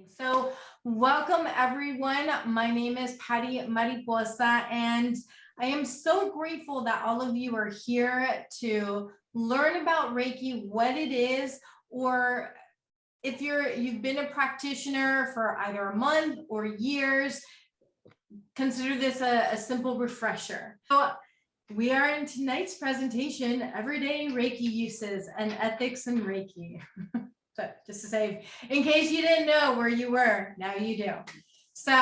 So welcome everyone. My name is Patty Mariposa, and I am so grateful that all of you are here to learn about Reiki, what it is, or if you've been a practitioner for either a month or years, consider this a simple refresher. So we are in tonight's presentation, Everyday Reiki Uses and Ethics in Reiki. So just to say, in case you didn't know where you were, now you do. So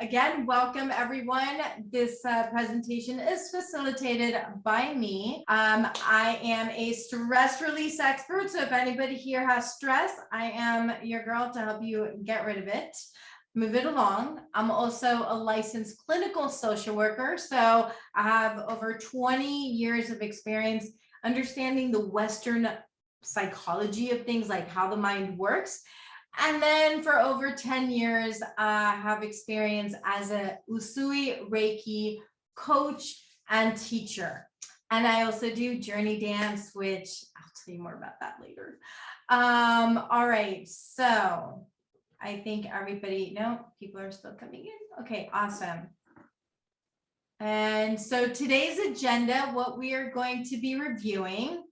again, welcome everyone. This presentation is facilitated by me. I am a stress release expert. So if anybody here has stress, I am your girl to help you get rid of it, move it along. I'm also a licensed clinical social worker. So I have over 20 years of experience understanding the Western psychology of things, like how the mind works. And then for over 10 years, I have experience as a Usui Reiki coach and teacher. And I also do journey dance, which I'll tell you more about that later. All right, so I think everybody, no, people are still coming in. Okay, awesome. And so today's agenda, what we are going to be reviewing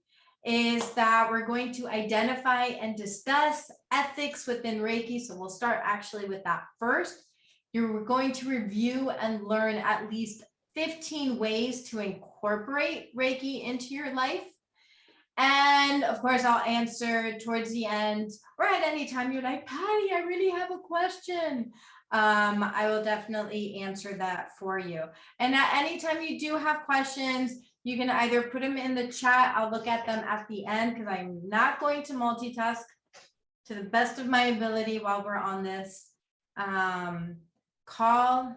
is that we're going to identify and discuss ethics within Reiki. So we'll start actually with that first. You're going to review and learn at least 15 ways to incorporate Reiki into your life. And of course, I'll answer towards the end, or at any time you're like, Patty, I really have a question. I will definitely answer that for you. And at any time you do have questions, you can either put them in the chat. I'll look at them at the end because I'm not going to multitask to the best of my ability while we're on this call.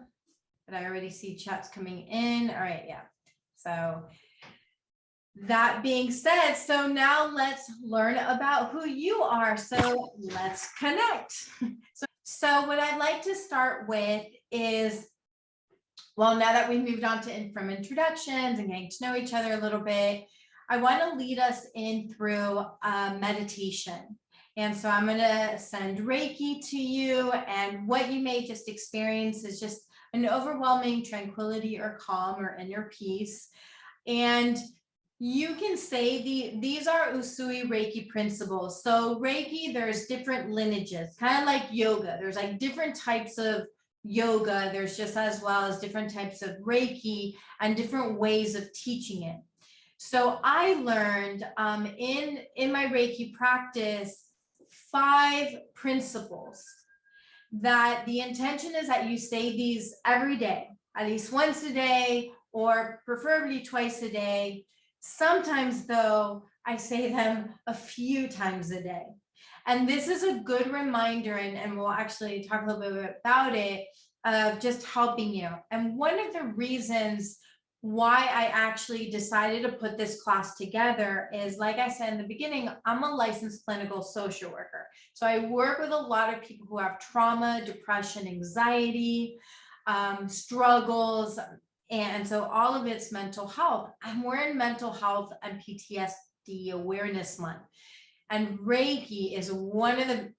But I already see chats coming in. All right, yeah. So that being said, so now let's learn about who you are. So let's connect. So what I'd like to start with is, well, now that we've moved on from introductions and getting to know each other a little bit, I want to lead us in through meditation. And so I'm going to send Reiki to you, and what you may just experience is just an overwhelming tranquility or calm or inner peace. And you can say these are Usui Reiki principles. So Reiki, there's different lineages, kind of like yoga. There's like different types of yoga. There's just as well as different types of Reiki and different ways of teaching it. So I learned in my Reiki practice 5 principles that the intention is that you say these every day, at least once a day, or preferably twice a day. Sometimes though, I say them a few times a day. And this is a good reminder, and we'll actually talk a little bit about it, of just helping you. And one of the reasons why I actually decided to put this class together is, like I said in the beginning, I'm a licensed clinical social worker. So I work with a lot of people who have trauma, depression, anxiety, struggles, and so all of it's mental health. And we're in mental health and PTSD Awareness Month. And Reiki is one of the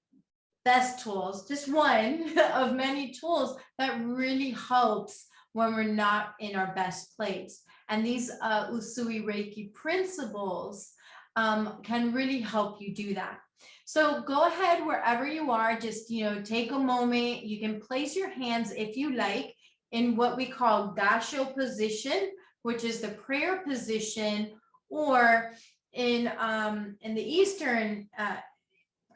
best tools, just one of many tools that really helps when we're not in our best place. And these Usui Reiki principles can really help you do that. So go ahead wherever you are, just take a moment. You can place your hands, if you like, in what we call gassho position, which is the prayer position, or in the Eastern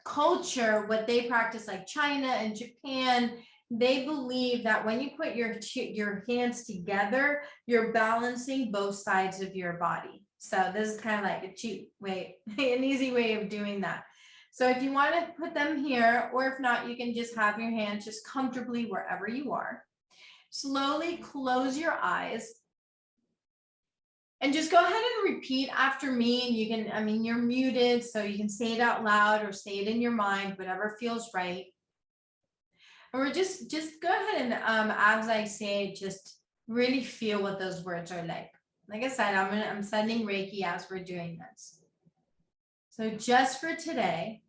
culture, what they practice, like China and Japan, they believe that when you put your hands together, you're balancing both sides of your body. So this is kind of like a cheap way, an easy way of doing that. So if you want to put them here, or if not, you can just have your hands just comfortably wherever you are. Slowly close your eyes and just go ahead and repeat after me. And you can, you're muted, so you can say it out loud or say it in your mind, whatever feels right. And we're just go ahead and as I say, just really feel what those words are like. Like I said, I'm sending Reiki as we're doing this. So just for today,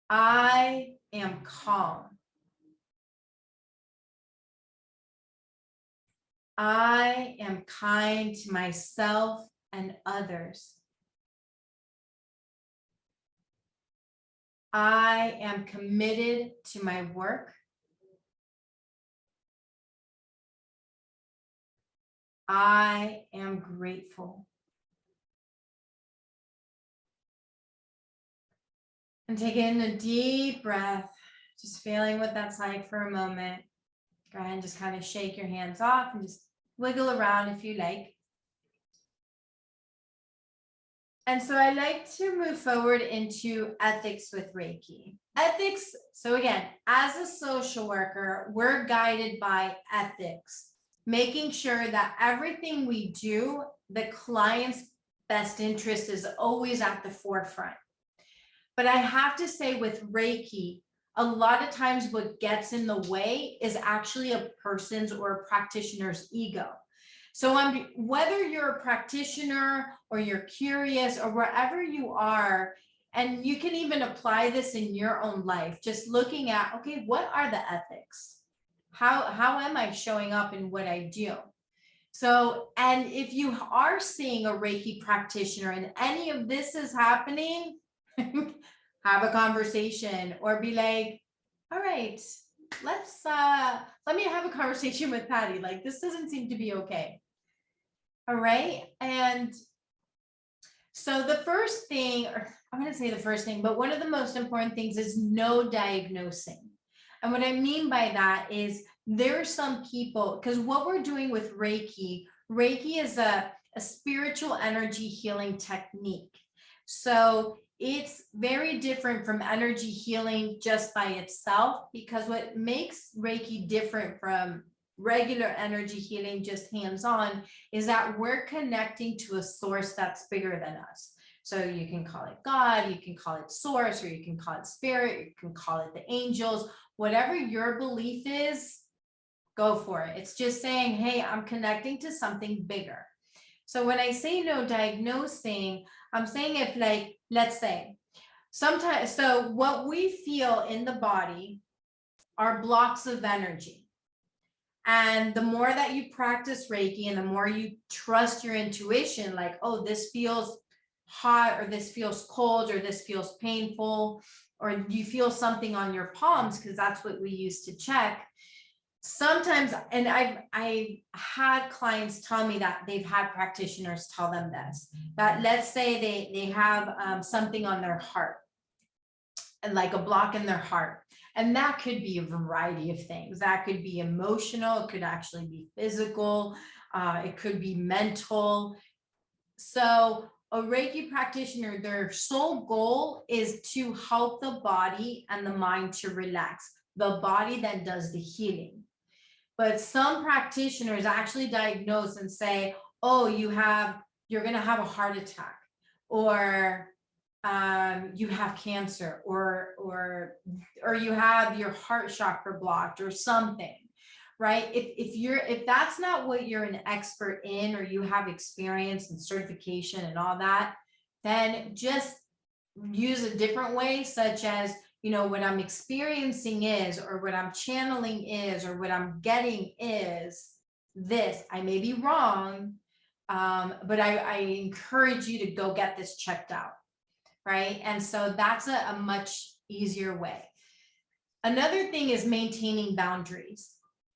I am calm. I am kind to myself and others. I am committed to my work. I am grateful. And take in a deep breath, just feeling what that's like for a moment. Go ahead and just kind of shake your hands off and just wiggle around if you like. And so I like to move forward into ethics with Reiki. Ethics, so again, as a social worker, we're guided by ethics, making sure that everything we do, the client's best interest is always at the forefront. But I have to say with Reiki, a lot of times what gets in the way is actually a person's or a practitioner's ego. So whether you're a practitioner or you're curious or wherever you are, and you can even apply this in your own life, just looking at, okay, what are the ethics? How am I showing up in what I do? So, and if you are seeing a Reiki practitioner and any of this is happening, have a conversation or be like, all right, let me have a conversation with Patty. Like, this doesn't seem to be okay. All right. And so the first thing, or I'm going to say the first thing, but one of the most important things is no diagnosing. And what I mean by that is there are some people, because what we're doing with Reiki is a spiritual energy healing technique. So it's very different from energy healing just by itself, because what makes Reiki different from regular energy healing, just hands-on, is that we're connecting to a source that's bigger than us. So you can call it God, you can call it source, or you can call it spirit, you can call it the angels, whatever your belief is, go for it. It's just saying, hey, I'm connecting to something bigger. So when I say no diagnosing, I'm saying if, like, let's say sometimes, so what we feel in the body are blocks of energy. And the more that you practice Reiki and the more you trust your intuition, like, oh, this feels hot, or this feels cold, or this feels painful, or you feel something on your palms, because that's what we use to check. Sometimes, and I've had clients tell me that they've had practitioners tell them this, that let's say they have something on their heart, and like a block in their heart. And that could be a variety of things. That could be emotional. It could actually be physical. It could be mental. So a Reiki practitioner, their sole goal is to help the body and the mind to relax. The body then does the healing. But some practitioners actually diagnose and say, oh, you're going to have a heart attack, or you have cancer, or you have your heart chakra blocked or something, right? If that's not what you're an expert in, or you have experience and certification and all that, then just use a different way, such as, what I'm experiencing is, or what I'm channeling is, or what I'm getting is this. I may be wrong, but I encourage you to go get this checked out. Right. And so that's a much easier way. Another thing is maintaining boundaries.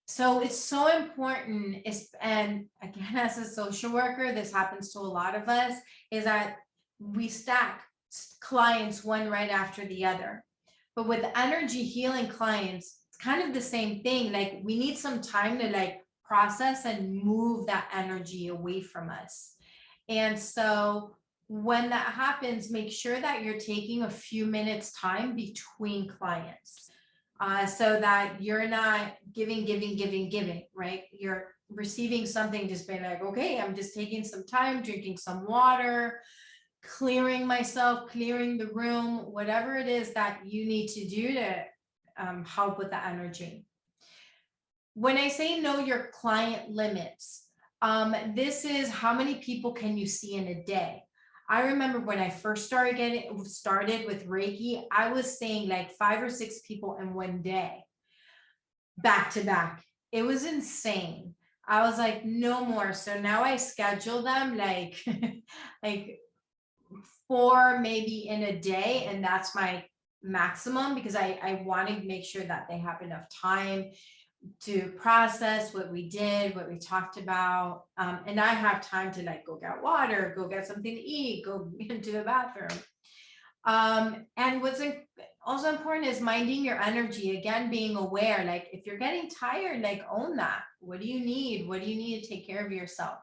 So it's so important, and again, as a social worker, this happens to a lot of us, is that we stack clients one right after the other. But with energy healing clients, it's kind of the same thing. Like, we need some time to like process and move that energy away from us. And so when that happens, make sure that you're taking a few minutes time between clients, so that you're not giving, right? You're receiving something, just being like, okay, I'm just taking some time, drinking some water, clearing myself, clearing the room, whatever it is that you need to do to help with the energy. When I say know your client limits, this is how many people can you see in a day? I remember when I first started with Reiki, I was seeing like 5 or 6 people in one day, back to back. It was insane. I was like, no more. So now I schedule them like, like 4 maybe in a day, and that's my maximum, because I want to make sure that they have enough time to process what we did, what we talked about. And I have time to like go get water, go get something to eat, go into the bathroom. And what's also important is minding your energy. Again, being aware, like if you're getting tired, like own that. What do you need? What do you need to take care of yourself?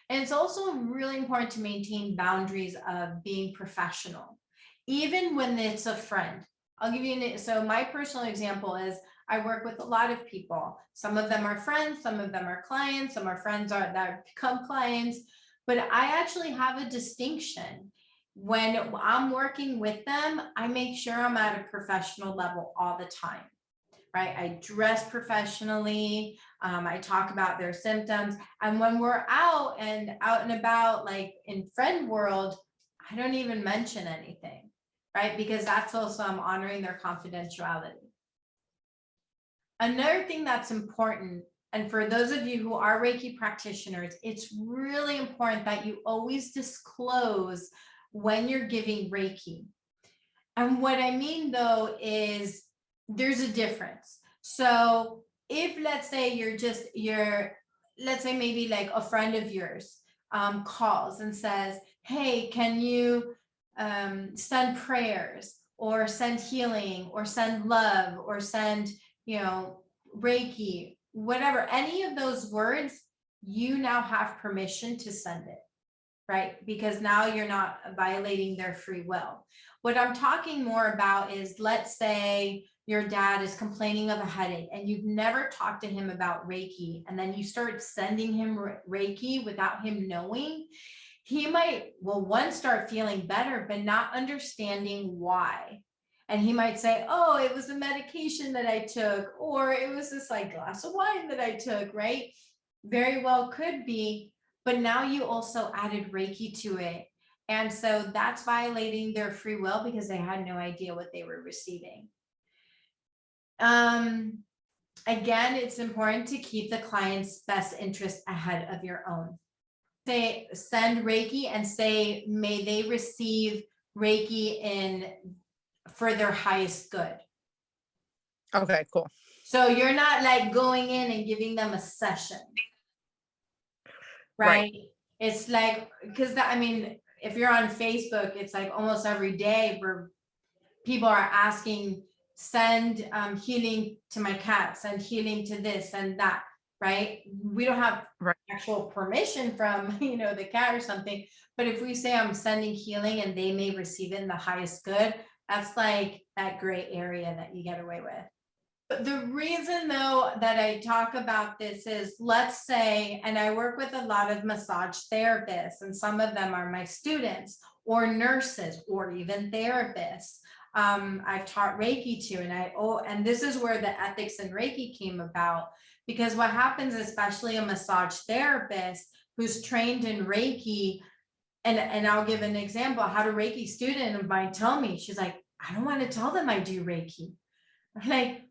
And it's also really important to maintain boundaries of being professional, even when it's a friend. I'll give you so my personal example is I work with a lot of people. Some of them are friends, some of them are clients, some are friends that become clients, but I actually have a distinction. When I'm working with them, I make sure I'm at a professional level all the time, right? I dress professionally. I talk about their symptoms. And when we're out and about, like in friend world, I don't even mention anything, right? Because that's also, I'm honoring their confidentiality. Another thing that's important, and for those of you who are Reiki practitioners, it's really important that you always disclose when you're giving Reiki. And what I mean though is there's a difference. So if let's say let's say maybe like a friend of yours calls and says, hey, can you send prayers or send healing or send love or send, Reiki, whatever, any of those words, you now have permission to send it, right? Because now you're not violating their free will. What I'm talking more about is, let's say your dad is complaining of a headache and you've never talked to him about Reiki, and then you start sending him Reiki without him knowing. He might, well, one, start feeling better, but not understanding why. And he might say, oh, it was the medication that I took, or it was this like glass of wine that I took, right? Very well could be, but now you also added Reiki to it. And so that's violating their free will because they had no idea what they were receiving. Again, it's important to keep the client's best interest ahead of your own. Say, send Reiki and say, may they receive Reiki for their highest good. Okay, cool. So you're not like going in and giving them a session, right? It's like, because if you're on Facebook, it's like almost every day where people are asking, send healing to my cat, send healing to this and that, right? We don't have actual permission from, the cat or something. But if we say I'm sending healing and they may receive it in the highest good, that's like that gray area that you get away with. But the reason though that I talk about this is, let's say, and I work with a lot of massage therapists, and some of them are my students or nurses or even therapists. I've taught Reiki to, and this is where the ethics in Reiki came about, because what happens, especially a massage therapist who's trained in Reiki, and I'll give an example. I had a Reiki student of mine tell me, she's like, I don't want to tell them I do Reiki. I'm like,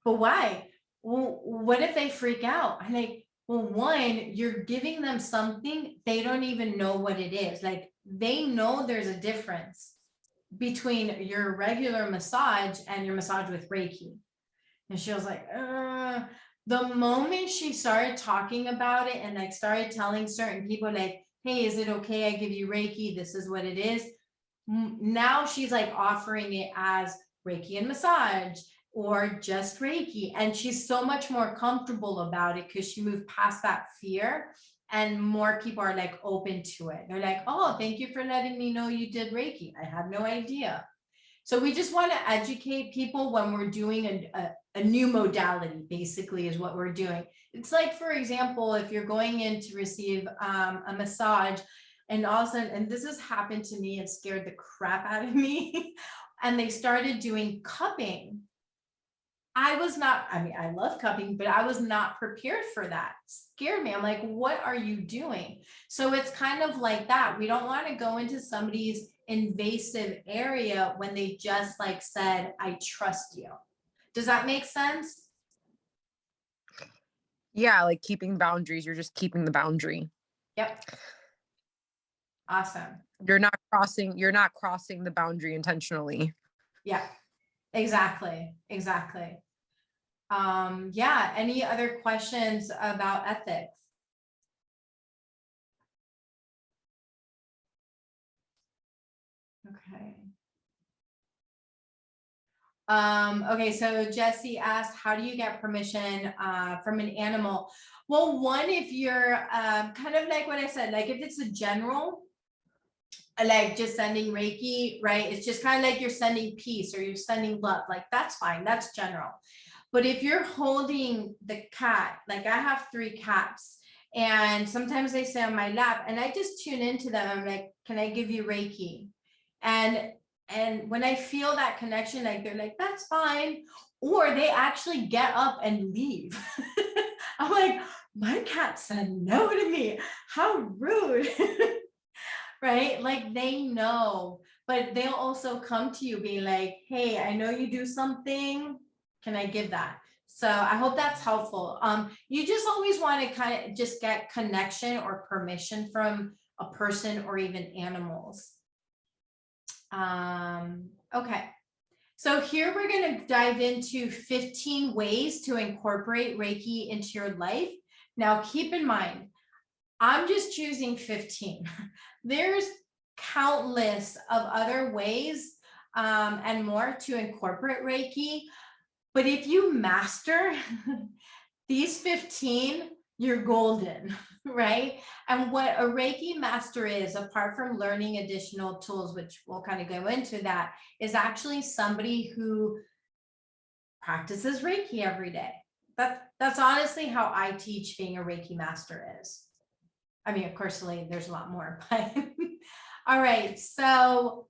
but why? Well, what if they freak out? I'm like, well, one, you're giving them something they don't even know what it is. Like, they know there's a difference between your regular massage and your massage with Reiki. And she was like, the moment she started talking about it and like started telling certain people like, hey, is it okay I give you Reiki? This is what it is. Now she's like offering it as Reiki and massage or just Reiki. And she's so much more comfortable about it because she moved past that fear, and more people are like open to it. They're like, oh, thank you for letting me know you did Reiki. I had no idea. So we just want to educate people when we're doing a new modality, basically, is what we're doing. It's like, for example, if you're going in to receive a massage, and all of a sudden, and this has happened to me, it scared the crap out of me, and they started doing cupping. I was not, I mean, I love cupping, but I was not prepared for that. It scared me. I'm like, what are you doing? So it's kind of like that. We don't want to go into somebody's invasive area when they just like said, I trust you. Does that make sense? Yeah, like keeping boundaries, you're just keeping the boundary. Yep. Awesome. You're not crossing the boundary intentionally. Yeah, exactly. Exactly. Yeah. Any other questions about ethics? Okay. Okay, so Jesse asked, how do you get permission from an animal? Well, one, if you're kind of like what I said, like if it's a general, like just sending Reiki, right? It's just kind of like you're sending peace or you're sending love, like that's fine, that's general. But if you're holding the cat, like I have 3 cats, and sometimes they stay on my lap and I just tune into them. I'm like, can I give you Reiki? And when I feel that connection, like they're like, that's fine. Or they actually get up and leave. I'm like, my cat said no to me. How rude. Right? Like they know, but they'll also come to you being like, hey, I know you do something. Can I give that? So I hope that's helpful. You just always want to kind of just get connection or permission from a person or even animals. Okay. So here we're going to dive into 15 ways to incorporate Reiki into your life. Now, keep in mind, I'm just choosing 15. There's countless of other ways and more to incorporate Reiki. But if you master these 15, you're golden, right? And what a Reiki master is, apart from learning additional tools, which we'll kind of go into that, is actually somebody who practices Reiki every day. That's honestly how I teach being a Reiki master is. I mean, of course, there's a lot more, but all right. So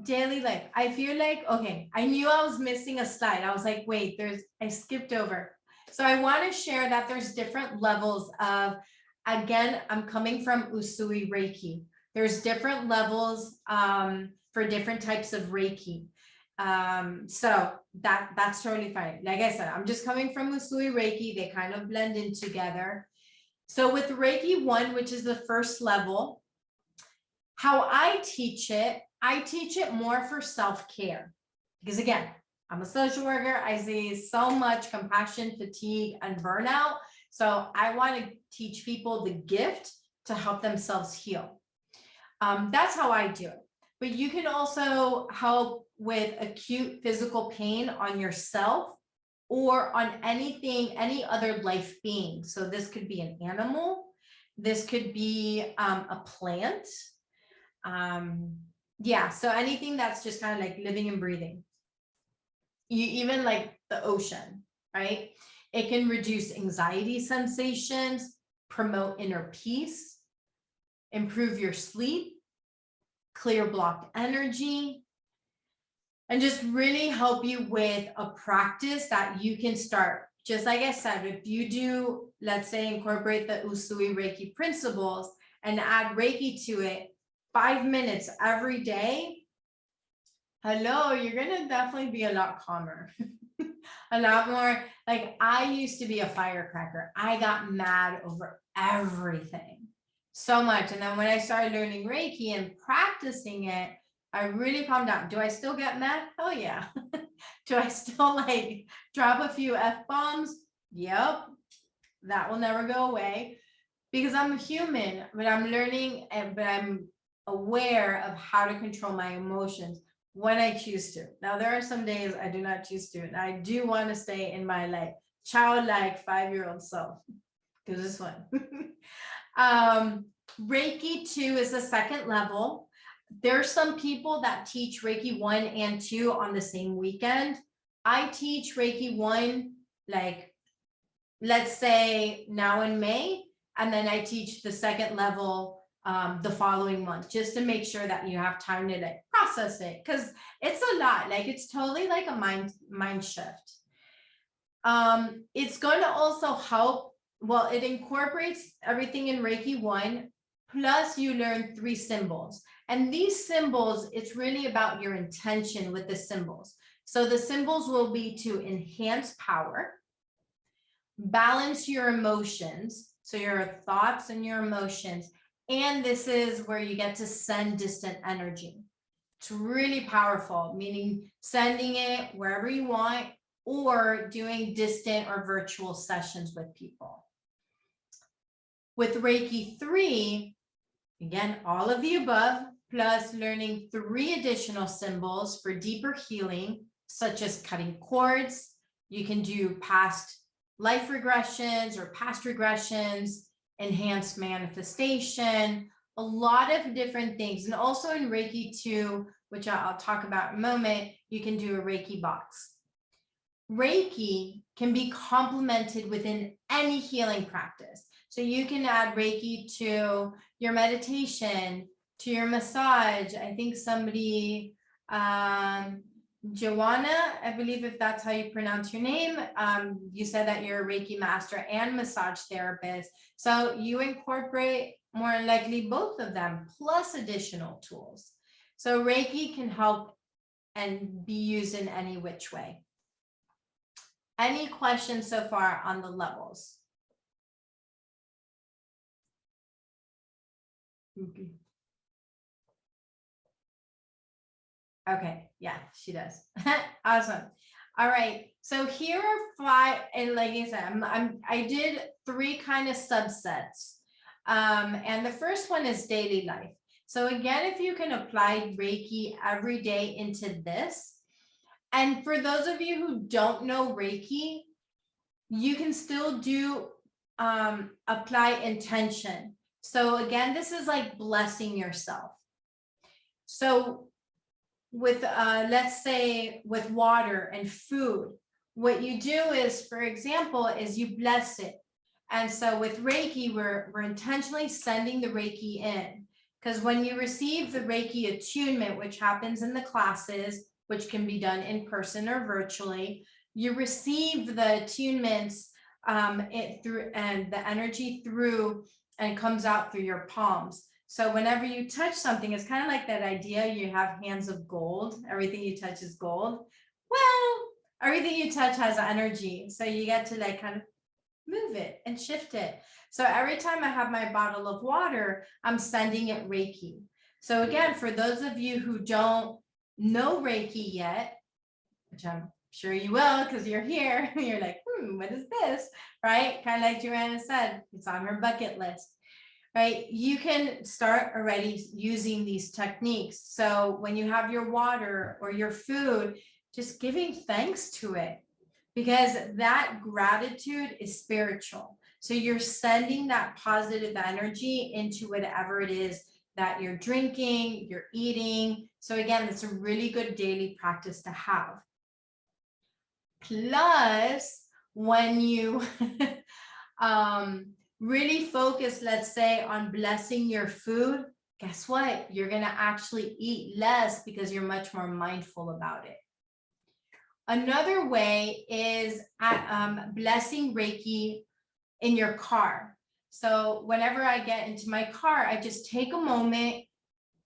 daily life, I feel like, okay, I knew I was missing a slide. I was like, wait, I skipped over. So I want to share that there's different levels of, again, I'm coming from Usui Reiki. There's different levels for different types of Reiki. So that's totally fine. Like I said, I'm just coming from Usui Reiki. They kind of blend in together. So with Reiki 1, which is the first level, how I teach it more for self-care. Because again, I'm a social worker. I see so much compassion, fatigue, and burnout. So I want to teach people the gift to help themselves heal. That's how I do it. But you can also help with acute physical pain on yourself or on any other life being. So this could be an animal. This could be a plant. Yeah, so anything that's just kind of like living and breathing. You even like the ocean, right? It can reduce anxiety sensations, promote inner peace, improve your sleep, clear blocked energy, and just really help you with a practice that you can start. Just like I said, if you do, let's say, incorporate the Usui Reiki principles and add Reiki to it, 5 minutes every day, hello, you're gonna definitely be a lot calmer. A lot more, like I used to be a firecracker. I got mad over everything so much. And then when I started learning Reiki and practicing it, I really calmed down. Do I still get mad? Oh yeah. Do I still like drop a few F-bombs? Yep. That will never go away because I'm a human, but I'm learning and but I'm aware of how to control my emotions when I choose to. Now there are some days I do not choose to, and I do want to stay in my like childlike 5-year-old self because this one. Reiki 2 is the second level. There's some people that teach Reiki 1 and 2 on the same weekend. I teach Reiki 1 like, let's say now in May, and then I teach the second level the following month, just to make sure that you have time to like process it, because it's a lot. Like it's totally like a mind shift. It's going to also help. Well, it incorporates everything in Reiki 1, plus you learn 3 symbols. And these symbols, it's really about your intention with the symbols. So the symbols will be to enhance power, balance your emotions, so your thoughts and your emotions. And this is where you get to send distant energy. It's really powerful, meaning sending it wherever you want or doing distant or virtual sessions with people. With Reiki 3, again, all of the above, plus learning 3 additional symbols for deeper healing, such as cutting cords. You can do past life regressions or past regressions, enhanced manifestation, a lot of different things. And also in Reiki 2, which I'll talk about in a moment, you can do a Reiki box. Reiki can be complemented within any healing practice. So you can add Reiki to your meditation, to your massage. I think somebody, Joanna, I believe if that's how you pronounce your name, you said that you're a Reiki master and massage therapist. So you incorporate more likely both of them plus additional tools. So Reiki can help and be used in any which way. Any questions so far on the levels? Okay, yeah, she does. Awesome. All right, so here are 5, and like I said, I did 3 kind of subsets. And the first one is daily life. So again, if you can apply Reiki every day into this, and for those of you who don't know Reiki, you can still do apply intention. So again, this is like blessing yourself. So with let's say with water and food, what you do is, for example, is you bless it. And so with Reiki, we're intentionally sending the Reiki in, because when you receive the Reiki attunement, which happens in the classes, which can be done in person or virtually, you receive the attunements through, and the energy through, and it comes out through your palms. So whenever you touch something, it's kind of like that idea, you have hands of gold, everything you touch is gold. Well, everything you touch has energy. So you get to like kind of move it and shift it. So every time I have my bottle of water, I'm sending it Reiki. So again, for those of you who don't know Reiki yet, which I'm sure you will because you're here, you're like, what is this? Right? Kind of like Joanna said, it's on her bucket list. Right? You can start already using these techniques. So when you have your water or your food, just giving thanks to it, because that gratitude is spiritual. So you're sending that positive energy into whatever it is that you're drinking, you're eating. So again, it's a really good daily practice to have. Plus, when you really focus, let's say, on blessing your food, guess what? You're going to actually eat less because you're much more mindful about it. Another way is blessing Reiki in your car. So whenever I get into my car, I just take a moment,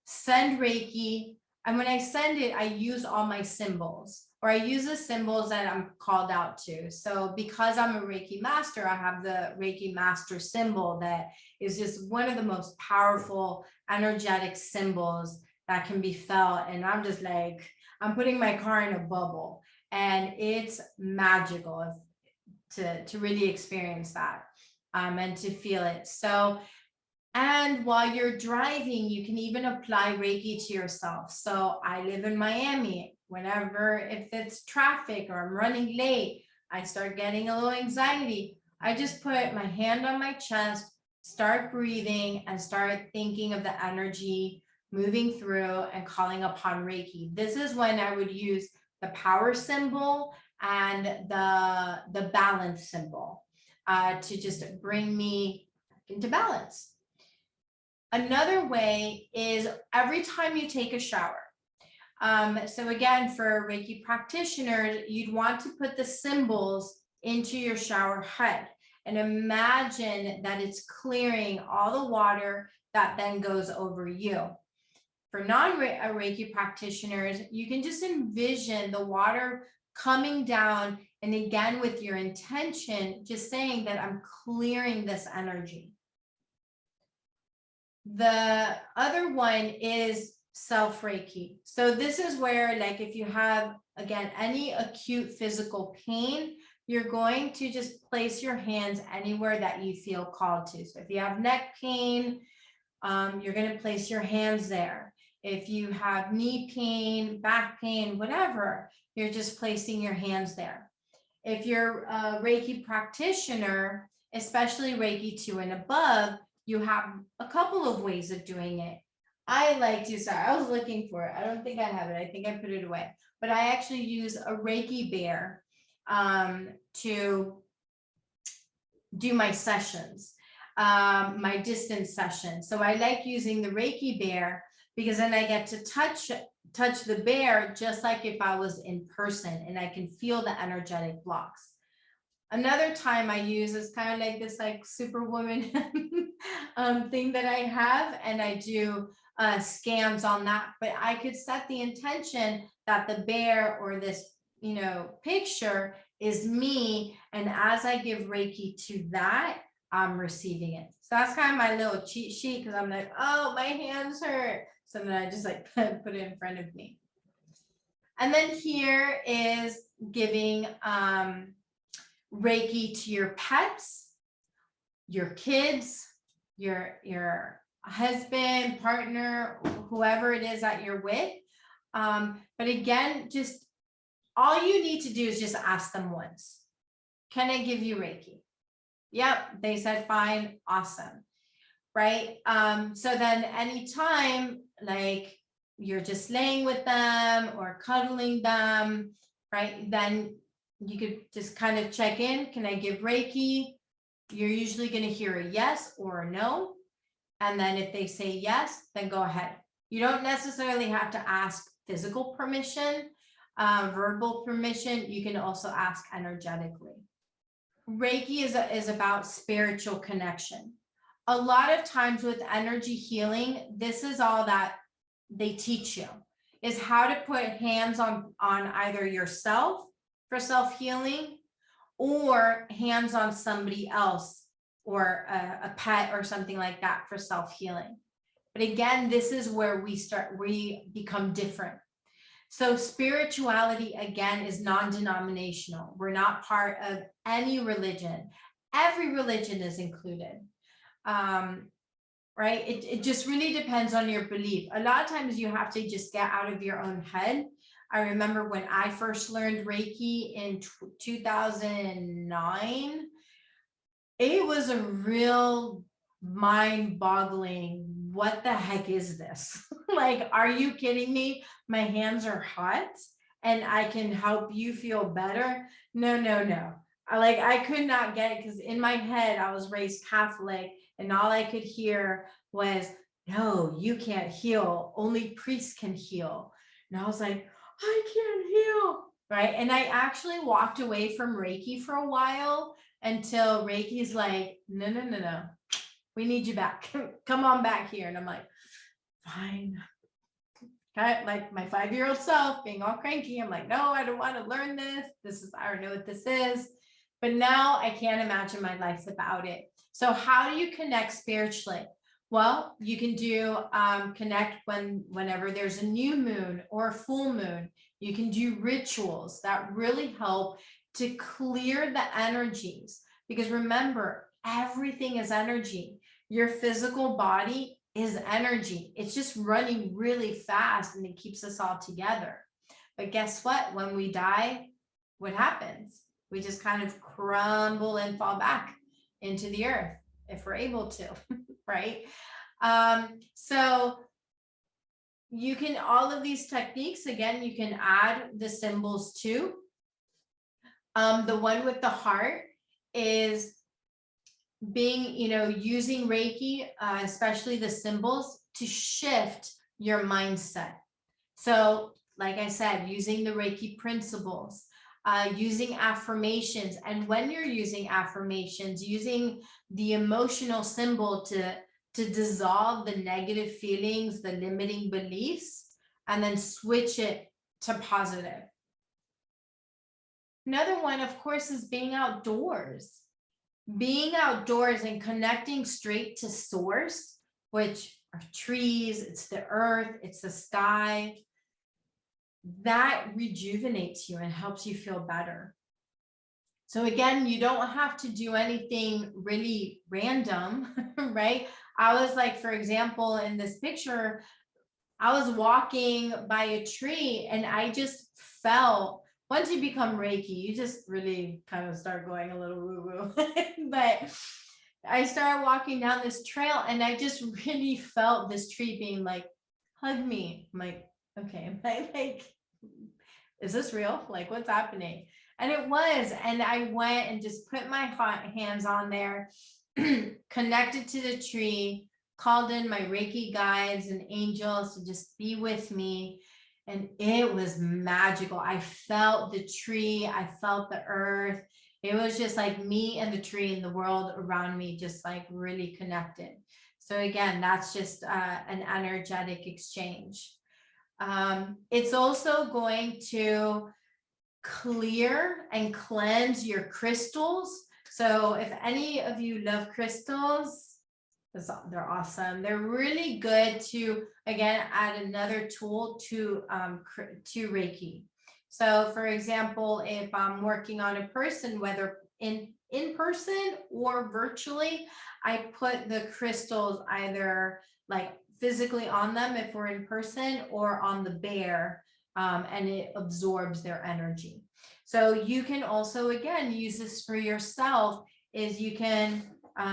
send Reiki, and when I send it, I use all my symbols, or I use the symbols that I'm called out to. So because I'm a Reiki master, I have the Reiki master symbol that is just one of the most powerful energetic symbols that can be felt. And I'm just like, I'm putting my car in a bubble, and it's magical to really experience that and to feel it. So, and while you're driving, you can even apply Reiki to yourself. So I live in Miami. Whenever, if it's traffic or I'm running late, I start getting a little anxiety. I just put my hand on my chest, start breathing, and start thinking of the energy moving through and calling upon Reiki. This is when I would use the power symbol and the balance symbol to just bring me into balance. Another way is every time you take a shower. So again, for Reiki practitioners, you'd want to put the symbols into your shower head. And imagine that it's clearing all the water that then goes over you. For non-Reiki practitioners, you can just envision the water coming down. And again, with your intention, just saying that I'm clearing this energy. The other one is self-Reiki. So this is where, like, if you have, again, any acute physical pain, you're going to just place your hands anywhere that you feel called to. So if you have neck pain, you're going to place your hands there. If you have knee pain, back pain, whatever, you're just placing your hands there. If you're a Reiki practitioner, especially Reiki 2 and above, you have a couple of ways of doing it. I like to, sorry, I was looking for it. I don't think I have it. I think I put it away. But I actually use a Reiki bear to do my sessions, my distance sessions. So I like using the Reiki bear because then I get to touch the bear just like if I was in person, and I can feel the energetic blocks. Another time I use is kind of like this like superwoman thing that I have, and I do scans on that, but I could set the intention that the bear or this, you know, picture is me. And as I give Reiki to that, I'm receiving it. So that's kind of my little cheat sheet, because I'm like, oh, my hands hurt. So then I just like put it in front of me. And then here is giving Reiki to your pets, your kids, your husband, partner, whoever it is that you're with. But again, just all you need to do is just ask them once. Can I give you Reiki? Yep, they said fine, awesome. Right? So then anytime like you're just laying with them or cuddling them, right? Then you could just kind of check in. Can I give Reiki? You're usually going to hear a yes or a no. And then if they say yes, then go ahead. You don't necessarily have to ask physical permission, verbal permission. You can also ask energetically. Reiki is about spiritual connection. A lot of times with energy healing, this is all that they teach you, is how to put hands on either yourself for self-healing or hands on somebody else or a pet or something like that for self-healing. But again, this is where we become different. So spirituality, again, is non-denominational. We're not part of any religion. Every religion is included. Right? It just really depends on your belief. A lot of times you have to just get out of your own head. I remember when I first learned Reiki in 2009, it was a real mind-boggling, what the heck is this? Like, are you kidding me? My hands are hot and I can help you feel better. No. I could not get it, because in my head, I was raised Catholic and all I could hear was, no, you can't heal. Only priests can heal. And I was like, I can't heal. Right. And I actually walked away from Reiki for a while until Reiki's like, no. We need you back. Come on back here. And I'm like, fine. Okay, like my 5-year-old self being all cranky. I'm like, no, I don't want to learn this. I don't know what this is. But now I can't imagine my life without it. So how do you connect spiritually? Well, you can do connect whenever there's a new moon or a full moon. You can do rituals that really help to clear the energies. Because remember, everything is energy. Your physical body is energy. It's just running really fast and it keeps us all together. But guess what? When we die, what happens? We just kind of crumble and fall back into the earth if we're able to, right? So you can, all of these techniques, again, you can add the symbols too. The one with the heart is being, using Reiki, especially the symbols, to shift your mindset. So like I said, using the Reiki principles, using affirmations. And when you're using affirmations, using the emotional symbol to dissolve the negative feelings, the limiting beliefs, and then switch it to positive. Another one, of course, is being outdoors. Being outdoors and connecting straight to source, which are trees, it's the earth, it's the sky. That rejuvenates you and helps you feel better. So again, you don't have to do anything really random, right? I was like, for example, in this picture, I was walking by a tree and I just felt, once you become Reiki, you just really kind of start going a little woo-woo. But I started walking down this trail and I just really felt this tree being like, hug me. I'm like, okay, am I like, is this real? Like, what's happening? And it was. And I went and just put my hands on there, connected to the tree, called in my Reiki guides and angels to just be with me. And it was magical. I felt the tree, I felt the earth. It was just like me and the tree and the world around me, just like really connected. So again, that's just an energetic exchange. It's also going to clear and cleanse your crystals. So if any of you love crystals, they're awesome. They're really good to, again, add another tool to Reiki. So for example, if I'm working on a person, whether in person or virtually, I put the crystals either like physically on them if we're in person, or on the bear, and it absorbs their energy. So you can also, again, use this for yourself, is you can,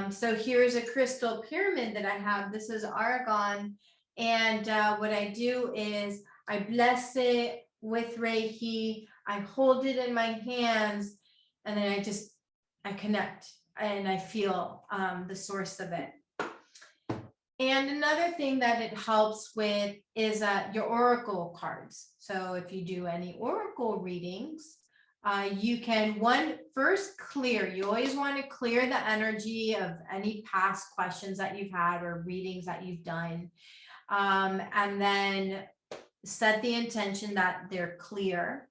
so here's a crystal pyramid that I have. This is argon. And what I do is I bless it with Reiki. I hold it in my hands, and then I connect and I feel the source of it. And another thing that it helps with is your oracle cards. So if you do any oracle readings, you can first clear. You always want to clear the energy of any past questions that you've had or readings that you've done. And then set the intention that they're clear,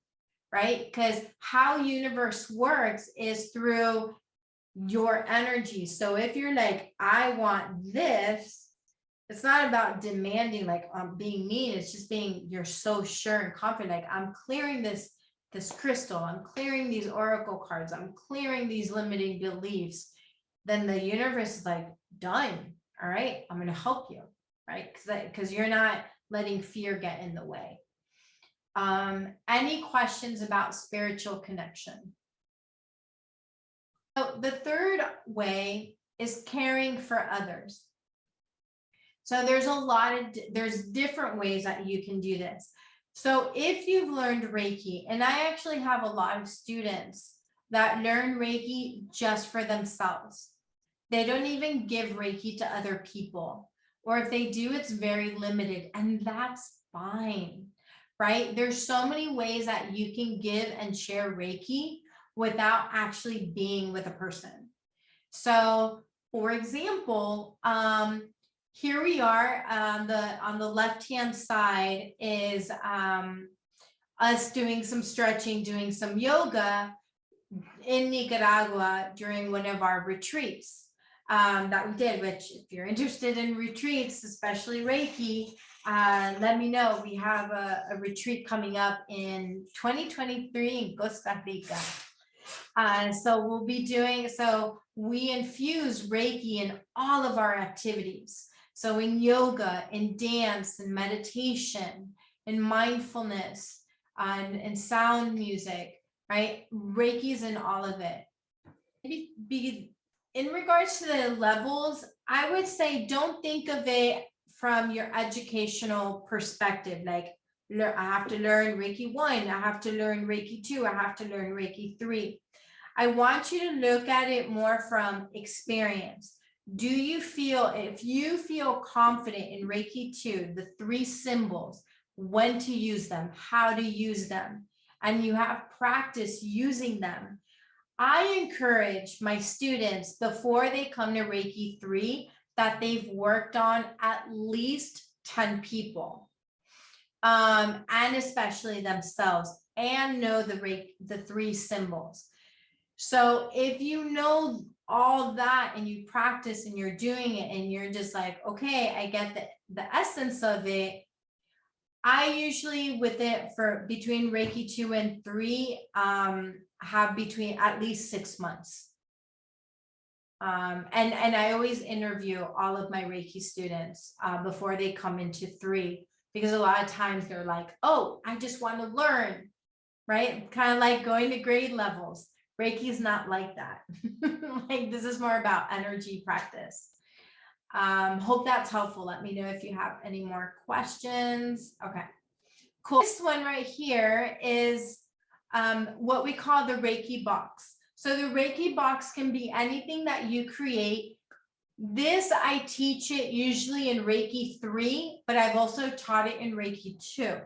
right? Because how universe works is through your energy. So if you're like, I want this, it's not about demanding, like being mean. It's just being, you're so sure and confident, like I'm clearing this crystal, I'm clearing these oracle cards, I'm clearing these limiting beliefs. Then the universe is like, done. All right, I'm going to help you, right? Because you're not letting fear get in the way. Any questions about spiritual connection? So the third way is caring for others. So there's different ways that you can do this. So if you've learned Reiki, and I actually have a lot of students that learn Reiki just for themselves. They don't even give Reiki to other people, or if they do, it's very limited, and that's fine, right? There's so many ways that you can give and share Reiki without actually being with a person. So for example, here we are, on the left-hand side is us doing some stretching, doing some yoga in Nicaragua during one of our retreats that we did, which if you're interested in retreats, especially Reiki, let me know. We have a retreat coming up in 2023 in Costa Rica. So we'll be doing, so we infuse Reiki in all of our activities. So in yoga, in dance, in meditation, in mindfulness, and sound music, right? Reiki's in all of it. In regards to the levels, I would say don't think of it from your educational perspective. Like, I have to learn Reiki 1, I have to learn Reiki 2, I have to learn Reiki 3. I want you to look at it more from experience. Do you feel, if you feel confident in Reiki 2, the 3 symbols, when to use them, how to use them, and you have practice using them, I encourage my students before they come to Reiki 3 that they've worked on at least 10 people, and especially themselves, and know the 3 symbols. So if you know all that and you practice and you're doing it and you're just like, okay, I get the essence of it. I usually with it for between Reiki 2 and 3, have between at least 6 months. And I always interview all of my Reiki students before they come into 3, because a lot of times they're like, oh, I just want to learn, right? Kind of like going to grade levels. Reiki is not like that. Like, this is more about energy practice. Hope that's helpful. Let me know if you have any more questions. Okay, cool. This one right here is what we call the Reiki box. So the Reiki box can be anything that you create. This, I teach it usually in Reiki 3, but I've also taught it in Reiki 2.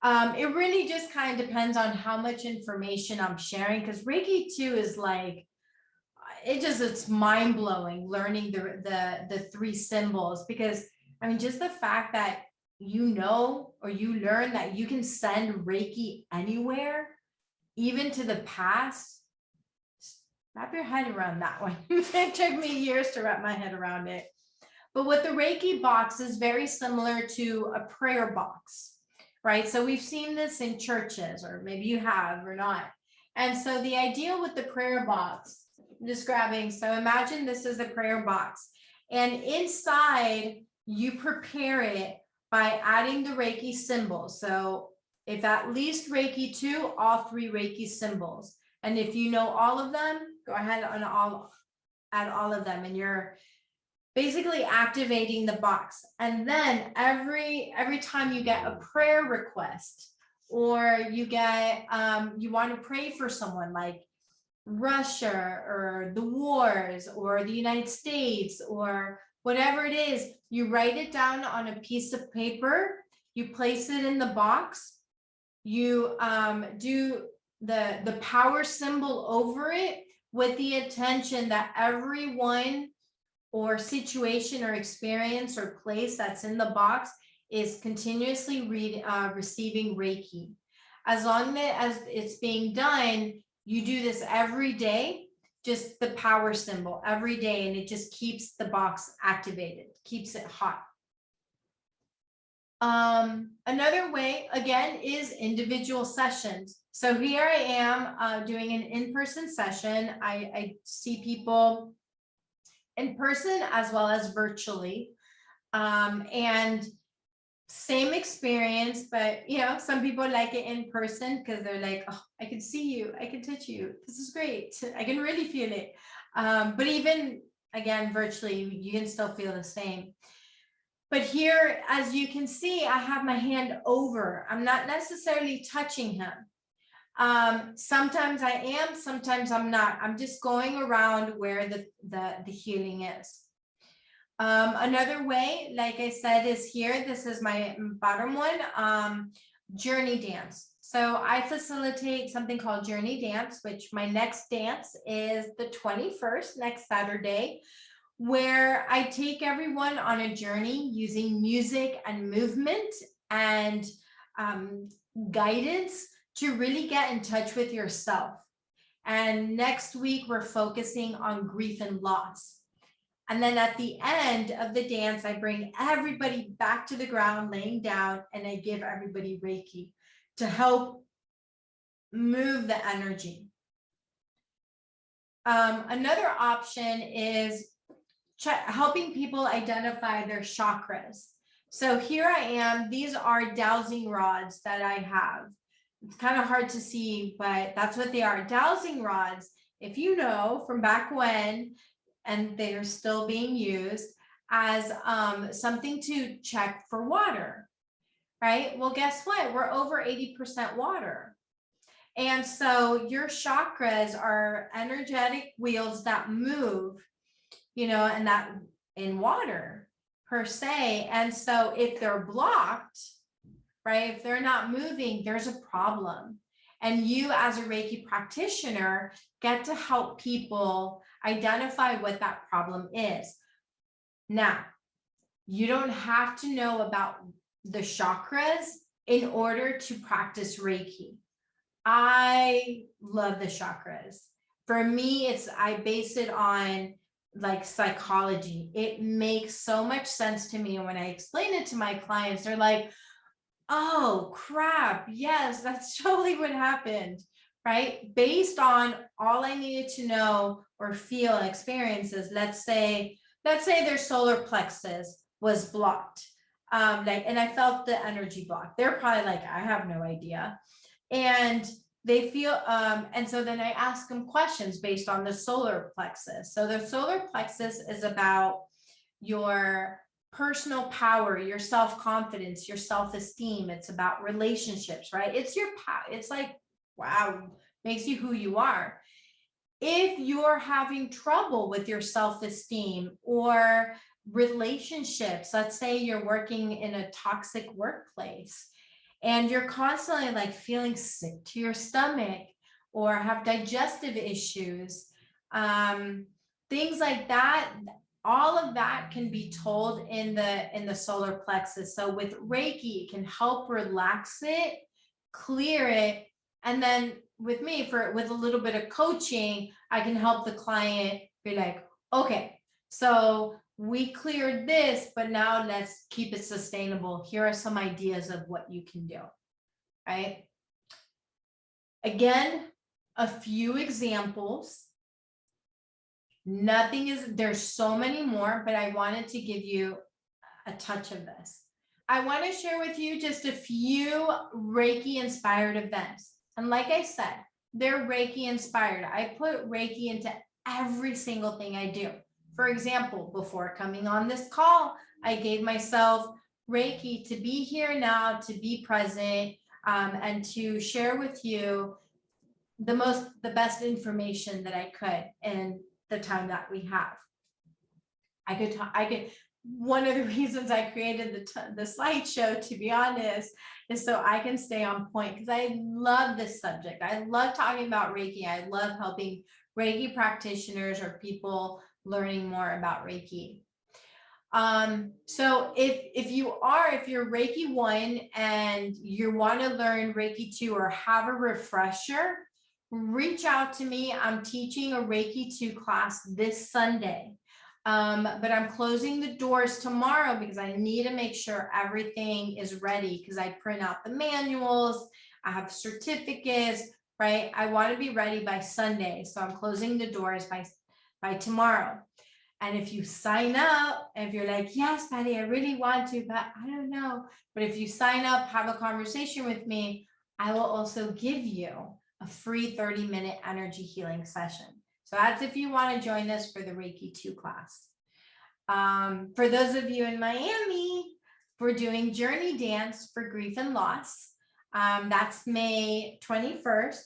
It really just kind of depends on how much information I'm sharing, because Reiki 2 is like, it's mind-blowing learning the 3 symbols, because I mean, just the fact that you know, or you learn that you can send Reiki anywhere, even to the past. Wrap your head around that one. It took me years to wrap my head around it. But what the Reiki box is very similar to a prayer box, right? So we've seen this in churches, or maybe you have or not. And so the idea with the prayer box, I'm just grabbing, so imagine this is a prayer box, and inside you prepare it by adding the Reiki symbols. So if at least Reiki 2, all 3 Reiki symbols. And if you know all of them, go ahead and add all of them, and you're basically activating the box. And then every time you get a prayer request, or you get you want to pray for someone like Russia or the wars or the United States or whatever it is, you write it down on a piece of paper, you place it in the box, you do the power symbol over it with the intention that everyone or situation or experience or place that's in the box is continuously receiving Reiki. As long as it's being done, you do this every day, just the power symbol every day, and it just keeps the box activated, keeps it hot. Another way, again, is individual sessions. So here I am doing an in-person session. I see people in person as well as virtually. And same experience, but you know, some people like it in person because they're like, oh, I can see you, I can touch you. This is great. I can really feel it. But even again, virtually, you can still feel the same. But here, as you can see, I have my hand over. I'm not necessarily touching him. Sometimes I am, sometimes I'm not. I'm just going around where the healing is. Another way, like I said, is here. This is my bottom one, journey dance. So I facilitate something called journey dance, which my next dance is the 21st, next Saturday, where I take everyone on a journey using music and movement and guidance to really get in touch with yourself. And next week, we're focusing on grief and loss. And then at the end of the dance, I bring everybody back to the ground, laying down, and I give everybody Reiki to help move the energy. Another option is helping people identify their chakras. So here I am. These are dowsing rods that I have. It's kind of hard to see, but that's what they are. Dowsing rods, if you know from back when, and they're still being used as something to check for water, right? Well, guess what? We're over 80% water. And so your chakras are energetic wheels that move, you know, and that in water per se. And so if they're blocked, right, if they're not moving, there's a problem. And you as a Reiki practitioner get to help people identify what that problem is. Now, you don't have to know about the chakras in order to practice Reiki. I love the chakras. For me, I base it on like psychology. It makes so much sense to me. And when I explain it to my clients, they're like, oh crap, yes, that's totally what happened, right? Based on all I needed to know or feel experiences. Let's say their solar plexus was blocked. And I felt the energy block. They're probably like, I have no idea. And they feel, and so then I ask them questions based on the solar plexus. So the solar plexus is about your personal power, your self-confidence, your self-esteem. It's about relationships, right? It's your power. It's like, wow, makes you who you are. If you're having trouble with your self-esteem or relationships, let's say you're working in a toxic workplace and you're constantly like feeling sick to your stomach or have digestive issues, things like that, all of that can be told in the solar plexus. So with Reiki, it can help relax it, clear it, and then with me, with a little bit of coaching, I can help the client be like, okay, so we cleared this, but now let's keep it sustainable. Here are some ideas of what you can do, right? Again, a few examples. There's so many more, but I wanted to give you a touch of this. I want to share with you just a few Reiki inspired events. And like I said, they're Reiki inspired. I put Reiki into every single thing I do. For example, before coming on this call, I gave myself Reiki to be here now, to be present, and to share with you the best information that I could in the time that we have. One of the reasons I created the slideshow, to be honest, is so I can stay on point, because I love this subject. I love talking about Reiki. I love helping Reiki practitioners or people learning more about Reiki. So if you're Reiki 1 and you want to learn Reiki 2 or have a refresher, reach out to me. I'm teaching a Reiki 2 class this Sunday. But I'm closing the doors tomorrow because I need to make sure everything is ready, because I print out the manuals, I have certificates, right? I want to be ready by Sunday. So I'm closing the doors by tomorrow. And if you sign up, if you're like, yes, Patty, I really want to, but I don't know. But if you sign up, have a conversation with me, I will also give you a free 30-minute energy healing session. So that's if you want to join us for the Reiki 2 class. For those of you in Miami, we're doing Journey Dance for Grief and Loss. That's May 21st.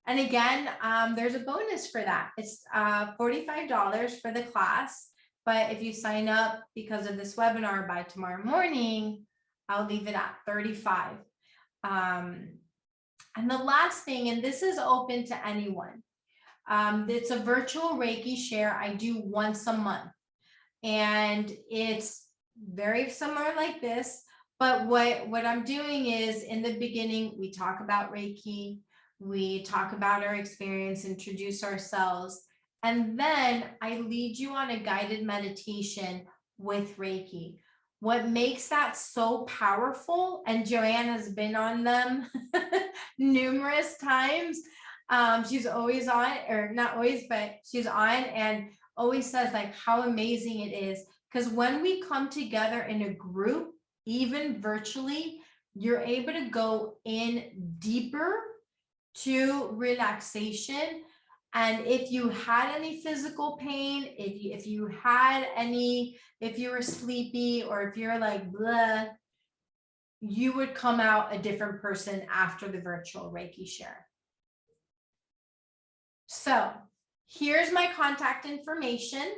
And again, there's a bonus for that. It's $45 for the class. But if you sign up because of this webinar by tomorrow morning, I'll leave it at $35. And the last thing, and this is open to anyone, it's a virtual Reiki share I do once a month. And it's very similar like this, but what I'm doing is, in the beginning, we talk about Reiki, we talk about our experience, introduce ourselves, and then I lead you on a guided meditation with Reiki. What makes that so powerful, and Joanne has been on them numerous times. She's always on, or not always, but she's on and always says like how amazing it is. Because when we come together in a group, even virtually, you're able to go in deeper to relaxation. And if you had any physical pain, if you were sleepy, or if you're like blah, you would come out a different person after the virtual Reiki share. So here's my contact information.